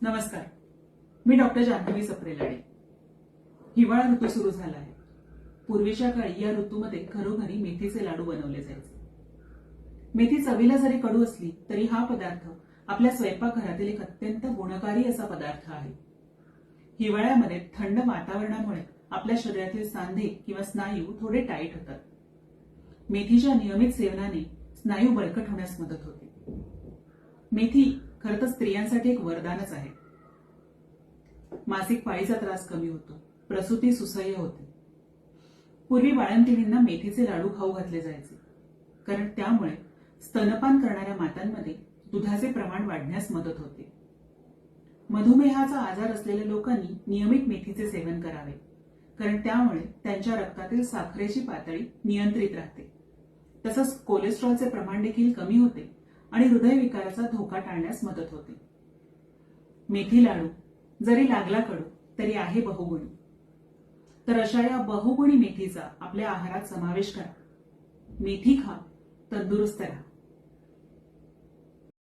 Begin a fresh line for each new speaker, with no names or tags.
नमस्कार. मी डॉक्टर जान्हवी सप्रेलाडे. हिवाळा ऋतू सुरू झाला आहे. पूर्वीच्या काळी या ऋतूमध्ये घरोघरी मेथीचे लाडू बनवले जायचे. मेथी चवीला जरी कडू असली तरी हा पदार्थ आपल्या स्वयंपाकघरातील एक अत्यंत गुणकारी असा पदार्थ आहे. हिवाळ्यामध्ये थंड वातावरणामुळे आपल्या शरीरातील सांधे किंवा स्नायू थोडे टाईट होतात. मेथीच्या नियमित सेवनाने स्नायू बळकट होण्यास मदत होते. मेथी खरं तर स्त्रियांसाठी एक वरदानच आहे. मासिक पाळीचा त्रास कमी होतो, प्रसूती सुसह्य होते. पूर्वी बाळंतिणींना मेथीचे लाडू खाऊ घातले जायचे, कारण त्यामुळे स्तनपान करणाऱ्या मातांमध्ये दुधाचे प्रमाण वाढण्यास मदत होते. मधुमेहाचा आजार असलेल्या लोकांनी नियमित मेथीचे सेवन करावे, कारण त्यामुळे त्यांच्या रक्तातील साखरेची पातळी नियंत्रित राहते. तसंच कोलेस्ट्रॉलचे प्रमाण देखील कमी होते आणि हृदयविकाराचा धोका टाळण्यास मदत होते. मेथी लाडू जरी लागला कडू तरी आहे बहुगुणी. तर अशा या बहुगुणी मेथीचा आपल्या आहारात समावेश करा. मेथी खा, तंदुरुस्त राहा.